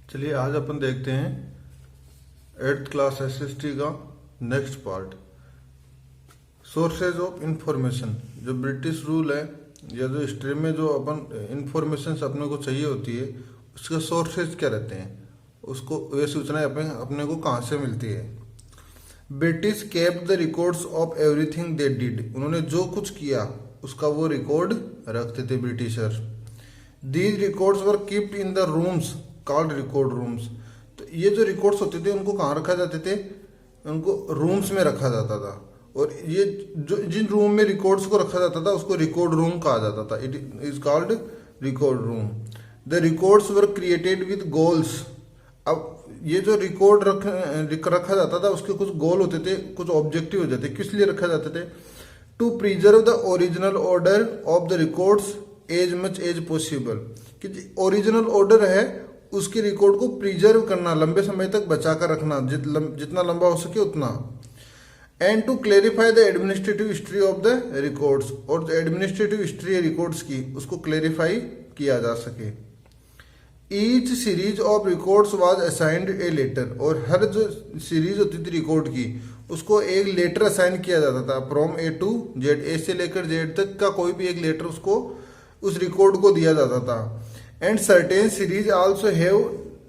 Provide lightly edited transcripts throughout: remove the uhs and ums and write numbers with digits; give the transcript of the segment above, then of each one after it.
चलिए आज अपन देखते हैं 8th क्लास एसएसटी का next part, sources of information. जो ब्रिटिश रूल है या जो हिस्ट्री में जो अपन इंफॉर्मेशन अपने को चाहिए होती है उसके सोर्सेज क्या रहते हैं, उसको वे सूचनाएं अपने को कहाँ से मिलती है। British kept the records of everything they did. उन्होंने जो कुछ किया उसका वो रिकॉर्ड रखते थे britisher. These records were keeped in the rooms called record rooms. तो ये जो रिकॉर्ड्स होते थे उनको कहाँ रखा जाते थे, उनको रूम्स में रखा जाता था। और ये जो जिन रूम में रिकॉर्ड्स को रखा जाता था उसको रिकॉर्ड रूम कहा जाता था। It is called record room. The records were created with goals. अब ये जो रिकॉर्ड रखा जाता था उसके कुछ गोल होते थे, कुछ ऑब्जेक्टिव होते थे। किस लिए रखा जाते थे? To preserve the original order of the records as much as possible. कि ओरिजिनल ऑर्डर है उसके रिकॉर्ड को प्रिजर्व करना, लंबे समय तक बचा कर रखना, जितना लंबा हो सके उतना। And to clarify the administrative history of the records. और जो एडमिनिस्ट्रेटिव हिस्ट्री है रिकॉर्ड्स की उसको क्लेरिफाई किया जा सके। Each series of records was assigned a letter. और हर जो सीरीज होती थी रिकॉर्ड की उसको एक लेटर असाइन किया जाता था। फ्रॉम ए टू जेड, ए से लेकर जेड तक का कोई भी एक लेटर उसको उस रिकॉर्ड को दिया जाता था। And certain series also have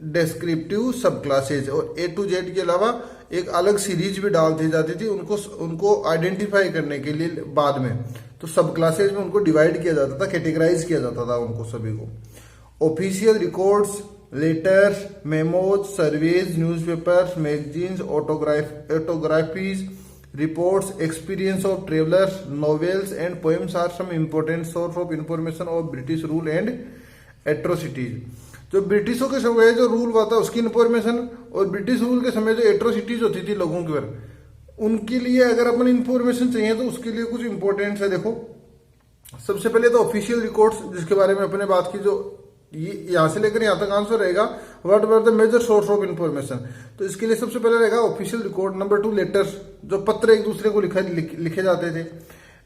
descriptive सब क्लासेज। और ए टू जेड के अलावा एक अलग सीरीज भी डाल दी जाती थी उनको आइडेंटिफाई करने के लिए बाद में। तो सब क्लासेज में उनको डिवाइड किया जाता था, कैटेगराइज किया जाता था उनको सभी को। Official records, letters, memos, surveys, newspapers, magazines, autobiographies, reports, experiences of travellers, novels and poems are some important source of information of British rule and atrocities. जो ब्रिटिशों के समय जो रूल हुआ था उसकी इंफॉर्मेशन, और ब्रिटिश रूल के समय जो एट्रोसिटीज होती थी लोगों के ऊपर, उनके लिए अगर अपन इंफॉर्मेशन चाहिए तो उसके लिए कुछ इंपॉर्टेंट है। देखो सबसे पहले तो ऑफिशियल रिकॉर्ड्स जिसके बारे में अपने बात की, जो ये यहाँ से लेकर यहाँ तक आंसर रहेगा what were the major source of information. तो इसके लिए सबसे पहले रहेगा ऑफिशियल रिकॉर्ड। नंबर 2 लेटर्स, जो पत्र एक दूसरे को लिखे जाते थे।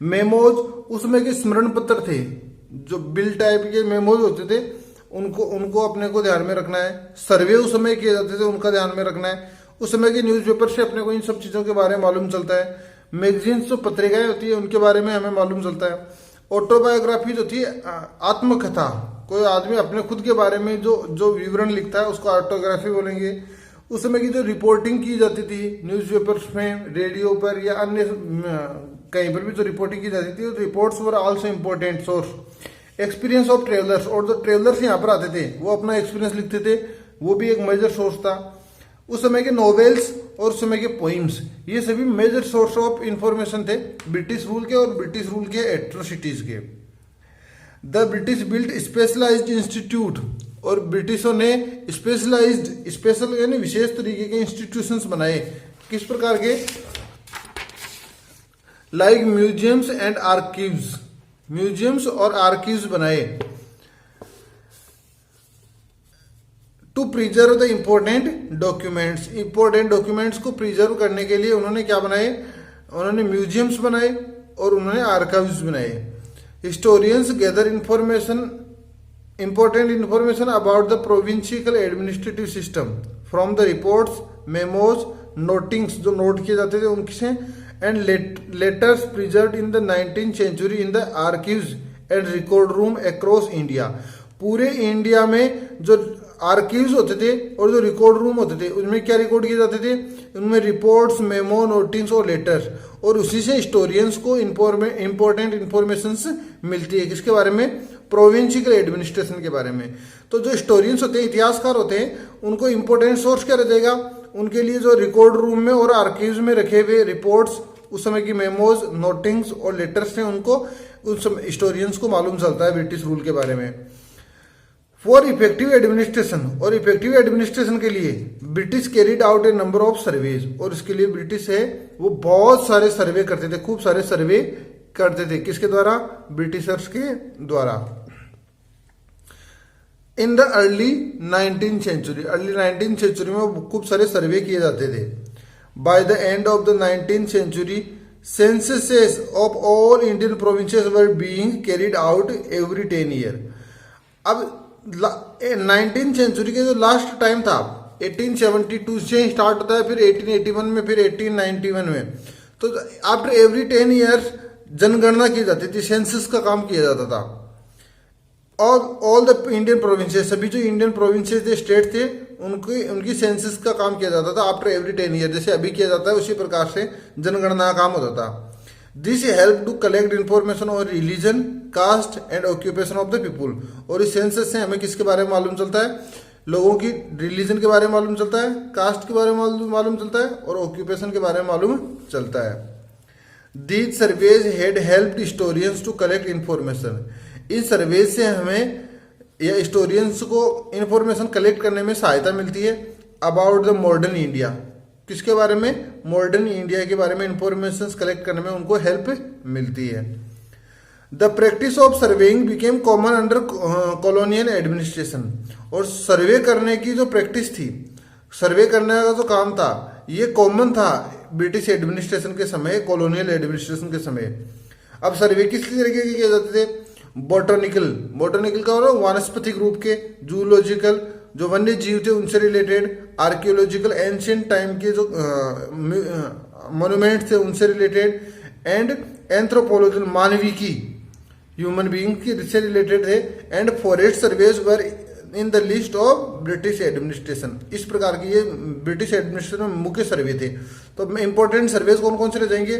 मेमोज, उसमें के स्मरण पत्र थे, जो बिल टाइप के मेमोज होते थे उनको अपने को ध्यान में रखना है। सर्वे उस समय किए जाते थे, उनका ध्यान में रखना है। उस समय के न्यूज़पेपर से अपने को इन सब चीजों के बारे में मालूम चलता है। मैगजीन्स जो पत्रिकाएं होती है उनके बारे में हमें मालूम चलता है। ऑटोबायोग्राफी जो थी, आत्मकथा, कोई आदमी अपने खुद के बारे में जो विवरण लिखता है उसको ऑटोग्राफी बोलेंगे। उस समय की जो रिपोर्टिंग की जाती थी न्यूज़पेपर्स में, रेडियो पर या अन्य कहीं पर भी जो रिपोर्टिंग की जाती थी, reports were also important source. Experience of travellers, और जो ट्रेवलर्स यहाँ पर आते थे वो अपना एक्सपीरियंस लिखते थे, वो भी एक मेजर सोर्स था। उस समय के नॉवेल्स और उस समय के पोइम्स, ये सभी मेजर सोर्स ऑफ इंफॉर्मेशन थे ब्रिटिश रूल के और ब्रिटिश रूल के एट्रोसिटीज के। The British built specialized institute. और ब्रिटिशों ने स्पेशल यानी विशेष तरीके के इंस्टीट्यूशंस बनाए। किस प्रकार के? Like museums and archives. Museums और आर्कीव्स बनाए। To preserve the important documents को प्रिजर्व करने के लिए उन्होंने क्या बनाए? उन्होंने म्यूजियम्स बनाए और उन्होंने आर्काइव्स बनाए। Historians gather important information about the provincial administrative system from the reports, memos, notings, जो नोट किए जाते थे उनसे, and letters preserved in the 19th century in the archives and record room across India. पूरे India में जो आर्कीव्स होते थे और जो रिकॉर्ड रूम होते थे उनमें क्या रिकॉर्ड किए जाते थे? उनमें रिपोर्ट्स, मेमो, नोटिंग्स और लेटर्स। और उसी से हिस्टोरियंस को इंपॉर्टेंट इंफॉर्मेशन मिलती है। किसके बारे में? प्रोविंशियल एडमिनिस्ट्रेशन के बारे में। तो जो हिस्टोरियंस होते हैं, इतिहासकार होते हैं, उनको इंपॉर्टेंट सोर्स क्या रहेगा? उनके लिए जो रिकॉर्ड रूम में और आर्कीव्स में रखे हुए रिपोर्ट्स, उस समय की मेमोज, नोटिंग्स और लेटर्स से उनको उस हिस्टोरियंस को मालूम चलता है ब्रिटिश रूल के बारे में। फॉर इफेक्टिव एडमिनिस्ट्रेशन, और इफेक्टिव एडमिनिस्ट्रेशन के लिए British carried out A number of surveys. और इसके लिए ब्रिटिश है वो बहुत सारे सर्वे करते थे, खूब सारे सर्वे करते थे। किसके द्वारा? ब्रिटिशर्स के द्वारा। In the early 19th century में खूब सारे सर्वे किए जाते थे। By the end of the 19th century censuses of all Indian provinces were being carried out every 10 year. अब 19th सेंचुरी के जो लास्ट टाइम था 1872 से स्टार्ट होता है, फिर 1881 में, फिर 1891 में। तो आफ्टर एवरी 10 ईयर्स जनगणना की जाती थी, सेंसस का काम किया जाता था। और ऑल द इंडियन प्रोविंसेस, सभी जो इंडियन प्रोविंसेस थे, स्टेट थे, उनकी सेंसस का काम किया जाता था आफ्टर एवरी 10 ईयर। जैसे अभी किया जाता है उसी प्रकार से जनगणना का काम होता था। This help to collect information on religion, caste and occupation of the people. और इस सेंसस से हमें किसके बारे में मालूम चलता है? लोगों की रिलीजन के बारे में मालूम चलता है, कास्ट के बारे में मालूम चलता है, और ऑक्यूपेशन के बारे में मालूम चलता है। These surveys had helped historians to collect information. इस सर्वेज से हमें या हिस्टोरियंस को इन्फॉर्मेशन कलेक्ट करने में सहायता मिलती है अबाउट द मॉडर्न इंडिया। किसके बारे में? मॉडर्न इंडिया के बारे में इन्फॉर्मेशन कलेक्ट करने में उनको हेल्प मिलती है। The practice of surveying became common under colonial administration. और सर्वे करने की जो प्रैक्टिस थी, सर्वे करने का जो काम था, ये कॉमन था ब्रिटिश एडमिनिस्ट्रेशन के समय, कॉलोनियल एडमिनिस्ट्रेशन के समय। अब सर्वे किस तरीके के किए जाते थे? बोटनिकल का और वानस्पतिक रूप के, जूलॉजिकल जो वन्य जीव थे उनसे रिलेटेड, आर्कियोलॉजिकल एंशिएंट टाइम के जो मोन्यूमेंट्स थे उनसे रिलेटेड, एंड एंथ्रोपोलॉजिकल मानविकी ह्यूमन बीइंग की से रिलेटेड थे, and forest surveys were in the list of British administration. इस प्रकार की ये ब्रिटिश एडमिनिस्ट्रेशन में मुख्य सर्वे थे। तो इंपॉर्टेंट सर्वेज कौन कौन से रह जाएंगे?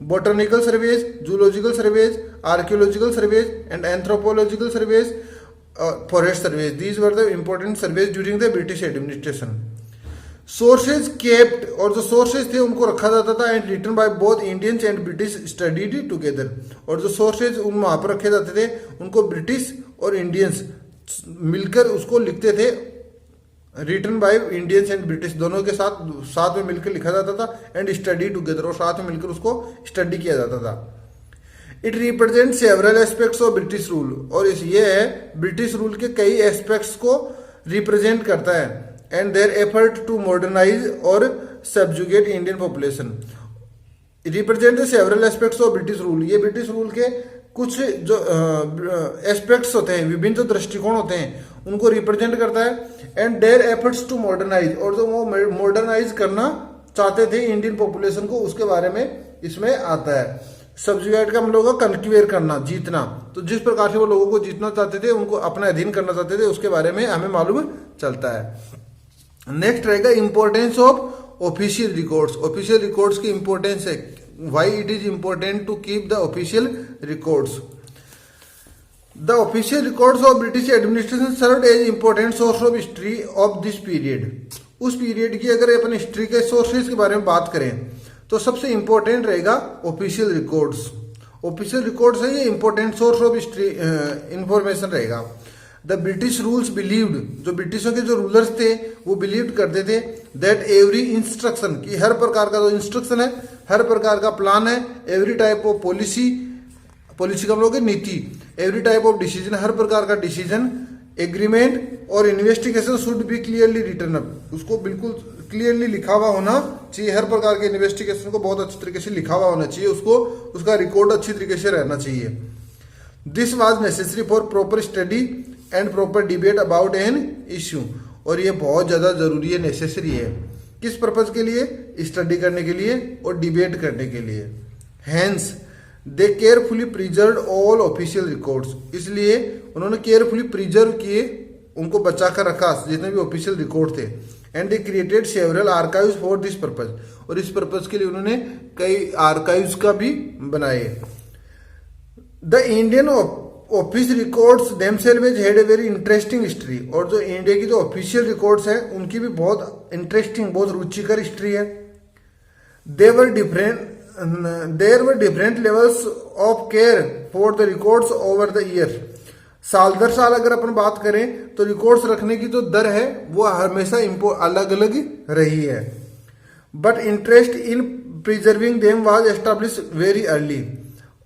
Botanical surveys, zoological surveys, archaeological surveys and anthropological surveys, forest surveys. These were the important surveys during the British administration. Sources kept, और जो सोर्सेज थे उनको रखा जाता था, and written by both Indians and British studied together. और जो sources उन वहां पर रखे जाते थे उनको ब्रिटिश और इंडियंस मिलकर उसको लिखते थे। Written by Indians and British दोनों के साथ में मिलकर लिखा जाता था, एंड स्टडी टुगेदर, और साथ में मिलकर उसको स्टडी किया जाता था। It represent several aspects of British rule. और ये है ब्रिटिश रूल के कई एस्पेक्ट्स को रिप्रेजेंट करता है, and their effort to modernize और subjugate Indian population. Represent the several aspects of British rule. ये ब्रिटिश रूल के कुछ जो एस्पेक्ट्स होते हैं, विभिन्न जो दृष्टिकोण होते हैं, उनको रिप्रेजेंट करता है। And their efforts to modernize, और जो वो मॉडर्नाइज करना चाहते थे इंडियन पॉपुलेशन को, उसके बारे में इसमें आता है। सब्जुगेट का हम लोगों का कंक्वेयर करना, जीतना। तो जिस प्रकार से वो लोगों को जीतना चाहते थे, उनको अपना अधीन करना चाहते थे, उसके बारे में हमें मालूम चलता है। नेक्स्ट रहेगा importance of official records. Official records की इंपॉर्टेंस है, why it is important to keep the official records. The official records of British administration served as important source of history of this period. उस period की अगर अपन history के sources के बारे में बात करें तो सबसे इंपॉर्टेंट रहेगा ऑफिशियल रिकॉर्ड्स। ऑफिशियल रिकॉर्ड्स है ये important source of history information रहेगा। द ब्रिटिश रूल्स बिलीव्ड, जो ब्रिटिशों के जो रूलर्स थे वो बिलीव करते थे दैट एवरी इंस्ट्रक्शन, की हर प्रकार का जो इंस्ट्रक्शन है, हर प्रकार का प्लान है, एवरी टाइप ऑफ पॉलिसी का हम लोग नीति, एवरी टाइप ऑफ डिसीजन, हर प्रकार का डिसीजन, एग्रीमेंट और investigation should be clearly written up. उसको बिल्कुल क्लियरली लिखा हुआ होना चाहिए। हर प्रकार के इन्वेस्टिगेशन को बहुत अच्छी तरीके से लिखा हुआ होना चाहिए, उसको उसका रिकॉर्ड अच्छी तरीके से रहना चाहिए। This was necessary for proper study and proper debate about an issue. और ये बहुत ज़्यादा जरूरी है, नेसेसरी है। किस पर्पज के लिए? स्टडी करने के लिए और डिबेट करने के लिए। Hence they carefully preserve all official records. इसलिए उन्होंने केयरफुली प्रिजर्व किए, उनको बचा कर रखा जितने भी ऑफिशियल रिकॉर्ड थे। And they created several archives for this purpose. और इस पर्पज के लिए उन्होंने कई आर्काइव्स का भी बनाए। The Indian office records themselves had a very interesting history. और जो इंडिया की जो ऑफिशियल रिकॉर्ड्स हैं उनकी भी बहुत इंटरेस्टिंग, बहुत रुचिकर हिस्ट्री है। There were different levels of care for the records over the year. साल दर साल अगर अपन बात करें तो रिकॉर्ड्स रखने की जो दर है वो हमेशा अलग अलग रही है। But interest in preserving them was establish very early.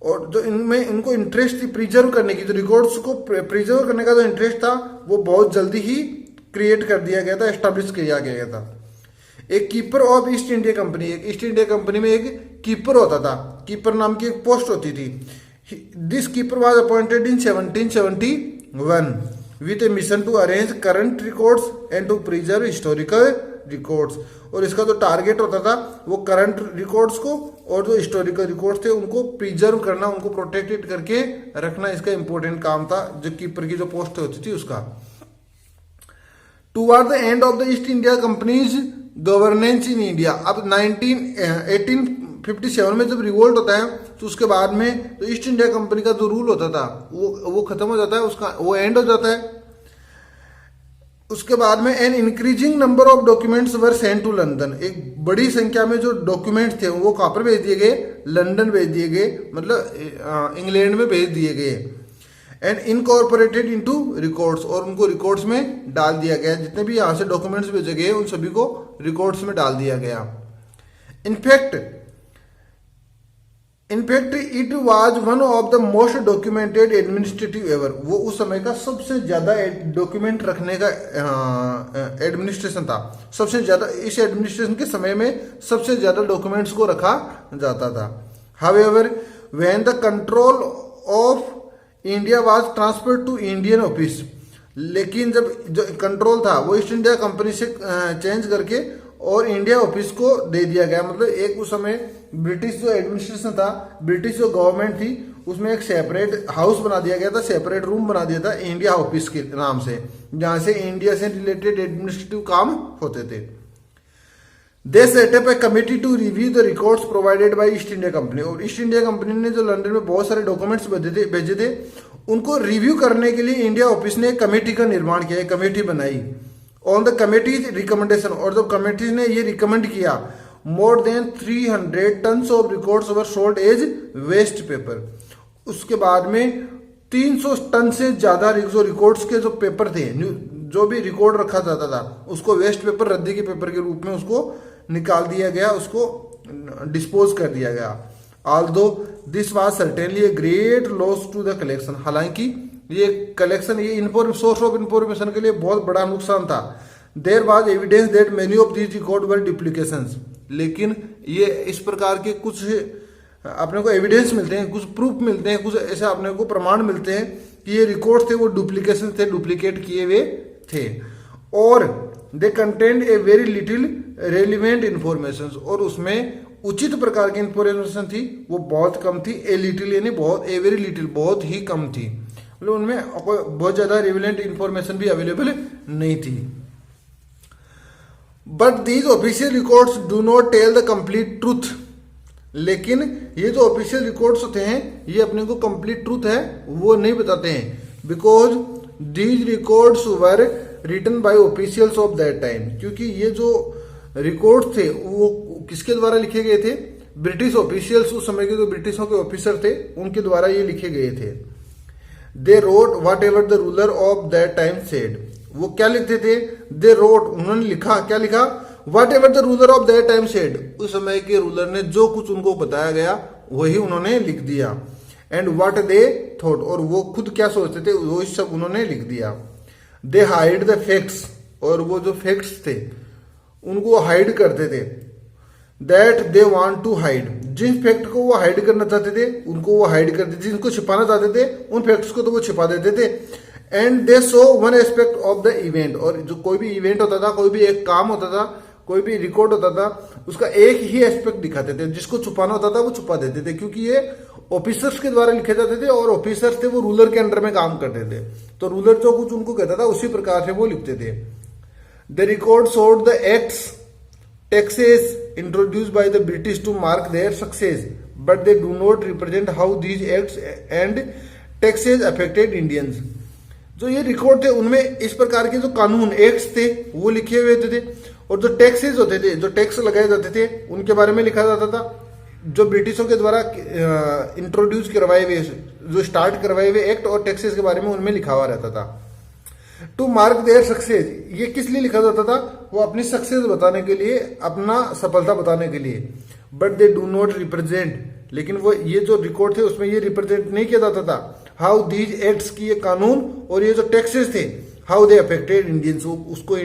और जो इनमें इनको इंटरेस्ट थी प्रिजर्व करने की, जो रिकॉर्ड्स को प्रिजर्व करने का जो इंटरेस्ट था वो बहुत जल्दी ही क्रिएट कर दिया गया था, एस्टैब्लिश किया गया था। एक keeper of east India company, एक ईस्ट इंडिया कंपनी में एक कीपर होता था, कीपर नाम की एक पोस्ट होती थी। This keeper was appointed in 1771। With a mission to arrange current records and to preserve historical records. और इसका जो टारगेट होता था वो करंट रिकॉर्ड्स को और जो हिस्टोरिकल रिकॉर्ड्स थे उनको प्रिजर्व करना, उनको प्रोटेक्टेड करके रखना, इसका इंपॉर्टेंट काम था जो कीपर की जो पोस्ट होती थी उसका। Toward the end of the east India companies governance in India, अब 1857 में जब रिवोल्ट होता है तो उसके बाद में तो ईस्ट इंडिया कंपनी का जो रूल होता था वो खत्म हो जाता है, उसका वो एंड हो जाता है। उसके बाद में an increasing number of documents were sent to London, एक बड़ी संख्या में जो डॉक्यूमेंट्स थे वो कहाँ पर भेज दिए गए, लंदन भेज दिए गए, मतलब इंग्लैंड में भेज दिए गए। एंड इनकॉर्पोरेटेड इनटू रिकॉर्ड्स, और उनको रिकॉर्ड्स में डाल दिया गया, जितने भी यहाँ से डॉक्यूमेंट्स भेजे गए उन सभी को रिकॉर्ड्स में डाल दिया गया। In fact it was one of the most documented administrative ever, वो उस समय का सबसे ज्यादा डॉक्यूमेंट रखने का एडमिनिस्ट्रेशन था, सबसे ज्यादा इस एडमिनिस्ट्रेशन के समय में सबसे ज्यादा डॉक्यूमेंट्स को रखा जाता था। However when the control of India was transferred to Indian office, लेकिन जब जो कंट्रोल था वो ईस्ट इंडिया कंपनी से चेंज करके और इंडिया ऑफिस को दे दिया गया, मतलब एक उस समय ब्रिटिश जो एडमिनिस्ट्रेशन था, ब्रिटिश जो गवर्नमेंट थी, उसमें एक सेपरेट हाउस बना दिया गया था, सेपरेट रूम बना दिया था इंडिया ऑफिस के नाम से, जहां से इंडिया से रिलेटेड एडमिनिस्ट्रेटिव काम होते थे। They set up a committee to review the records provided by East India Company, और ईस्ट इंडिया कंपनी ने जो लंदन में बहुत सारे डॉक्यूमेंट्स भेजे थे उनको रिव्यू करने के लिए इंडिया ऑफिस ने एक कमेटी का निर्माण किया, एक कमेटी बनाई। ऑन द कमेटीज रिकमेंडेशन, और जब कमेटी ने ये रिकमेंड किया, more than 300 tons of records were sold as waste paper, उसके बाद में 300 टन से ज्यादा जो रिकॉर्ड्स के जो पेपर थे, जो भी रिकॉर्ड रखा जाता था उसको वेस्ट पेपर, रद्दी के पेपर के रूप में उसको निकाल दिया गया, उसको डिस्पोज कर दिया गया। Although this was certainly a great loss to the collection, हालांकि ये कलेक्शन, ये सोर्स ऑफ इंफॉर्मेशन के लिए बहुत बड़ा नुकसान था। There was evidence that many of these record were duplications, लेकिन ये इस प्रकार के कुछ अपने को एविडेंस मिलते हैं, कुछ प्रूफ मिलते हैं, कुछ ऐसे अपने को प्रमाण मिलते हैं कि ये रिकॉर्ड थे वो डुप्लीकेशन थे, डुप्लीकेट किए हुए थे। और they content a very little relevant information, और उसमें उचित प्रकार की इंफॉर्मेशन थी वो बहुत कम थी। ए लिटिल यानी बहुत, ए वेरी लिटिल बहुत ही कम थी, मतलब उनमें बहुत ज्यादा रेलिवेंट इंफॉर्मेशन भी अवेलेबल नहीं थी। But these official records do not tell the complete truth, लेकिन ये जो ऑफिशियल रिकॉर्ड्स होते हैं ये अपने को कंप्लीट ट्रूथ है वो नहीं बताते हैं, because these records were written by officials of that time, क्योंकि ये जो रिकॉर्ड्स थे वो किसके द्वारा लिखे गए थे, ब्रिटिश ऑफिशियल्स, उस समय के जो ब्रिटिशों के ऑफिसर थे उनके द्वारा ये लिखे गए थे। They wrote what ever the ruler of that time said, वो क्या लिखते थे, दे रोट, उन्होंने लिखा, क्या लिखा, what ever the ruler of that time said, उस समय के रूलर ने जो कुछ उनको बताया गया वही उन्होंने लिख दिया। एंड व्हाट दे थॉट, और वो खुद क्या सोचते थे वो सब उन्होंने लिख दिया। दे हाइड द फैक्ट्स, और वो जो फैक्ट्स थे उनको हाइड करते थे। That they want to hide, जिन फैक्ट को वो हाइड करना चाहते थे उनको वो हाइड करते थे, जिनको छिपाना चाहते थे उन फैक्ट्स को तो वो छिपा देते थे। And they show one aspect of the event, और जो कोई भी इवेंट होता था, कोई भी एक काम होता था, कोई भी रिकॉर्ड होता था, उसका एक ही एस्पेक्ट दिखाते थे, जिसको छुपाना होता था वो छुपा देते थे, क्योंकि ये ऑफिसर्स के द्वारा लिखे जाते थे और ऑफिसर्स थे वो रूलर के अंडर में काम करते थे, तो रूलर जो कुछ उनको कहता था उसी प्रकार से वो लिखते थे। The record showed the acts taxes introduced by the British to mark their success, but they do not represent how these acts and taxes affected Indians. जो ये रिकॉर्ड थे उनमें इस प्रकार के जो कानून एक्ट्स थे वो लिखे हुए थे, और जो टैक्सेस होते थे, जो टैक्स लगाए जाते थे उनके बारे में लिखा जाता था, जो ब्रिटिशों के द्वारा इंट्रोड्यूस करवाए हुए, जो स्टार्ट करवाए हुए एक्ट और टैक्सेस के बारे में उनमें लिखा हुआ रहता था। टू मार्क देयर सक्सेस, ये किस लिए लिखा जाता था, वो अपनी सक्सेस बताने के लिए, अपना सफलता बताने के लिए। But they do not represent, लेकिन वो ये जो रिकॉर्ड थे उसमें ये रिप्रेजेंट नहीं किया जाता था हाउ दीज एक्ट्स की, ये कानून और ये जो टैक्सेस थे, हाउ दे अफेक्टेड इंडियंस, उनको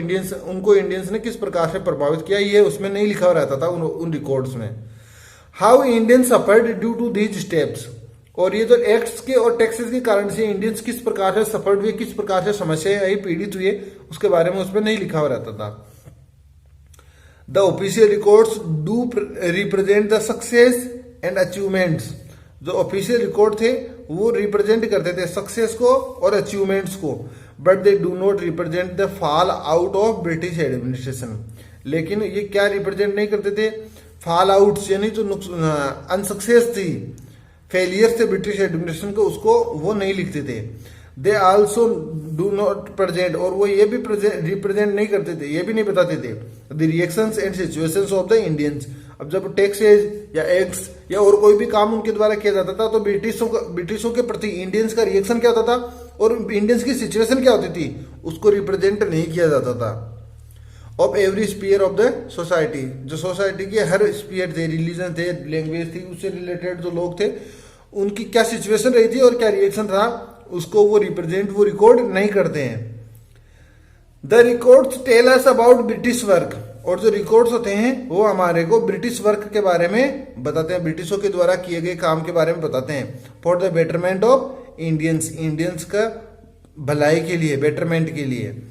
इंडियंस ने किस प्रकार से प्रभावित किया, ये उसमें नहीं लिखा रहता था उन रिकॉर्ड्स में। How Indians suffered due to these steps, और ये जो एक्ट्स के और टैक्सेस के कारण से इंडियंस किस प्रकार से सफर्ड हुए, किस प्रकार से समस्याएं आई, पीड़ित हुए, उसके बारे में उसमें नहीं लिखा हुआ रहता था। The official records do represent the success and achievements. जो ऑफिशियल रिकॉर्ड थे वो रिप्रेजेंट करते थे सक्सेस को और अचीवमेंट्स को, but they do not represent the fall out of British administration. लेकिन ये क्या रिप्रेजेंट नहीं करते थे, फॉल आउट्स यानी जो अनसक्सेस थी, फेलियर थे ब्रिटिश एडमिनिस्ट्रेशन को, उसको वो नहीं लिखते थे। They also do not present, और वो ये भी रिप्रेजेंट नहीं करते थे, ये भी नहीं बताते थे the reactions and situations of the Indians. अब जब टैक्सेज या एक्ट्स या और कोई भी काम उनके द्वारा किया जाता था तो ब्रिटिशों के प्रति इंडियंस का रिएक्शन क्या होता था और इंडियंस की सिचुएशन क्या होती थी, उसको रिप्रेजेंट नहीं किया जाता था। Of every sphere of the society, जो सोसाइटी के हर स्पीयर थे, रिलीजन थे, लैंग्वेज थी, उससे रिलेटेड जो लोग थे, उनकी क्या सिचुएशन रही थी और क्या रिएक्शन था, उसको वो रिकॉर्ड नहीं करते हैं। The records tell us about British work, और जो रिकॉर्ड्स होते हैं वो हमारे को ब्रिटिश वर्क के बारे में बताते हैं, ब्रिटिशों के द्वारा किए गए काम के बारे में बताते हैं। For the betterment of Indians का भलाई के लिए, बेटरमेंट के लिए।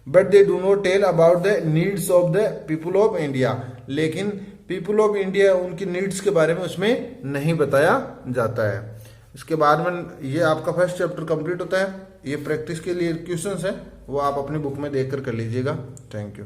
But they do not tell about the needs of the people of India, लेकिन पीपुल ऑफ इंडिया उनकी नीड्स के बारे में उसमें नहीं बताया जाता है। इसके बाद में ये आपका फर्स्ट चैप्टर कंप्लीट होता है। ये प्रैक्टिस के लिए क्वेश्चंस है, वो आप अपनी बुक में देखकर कर लीजिएगा। Thank you.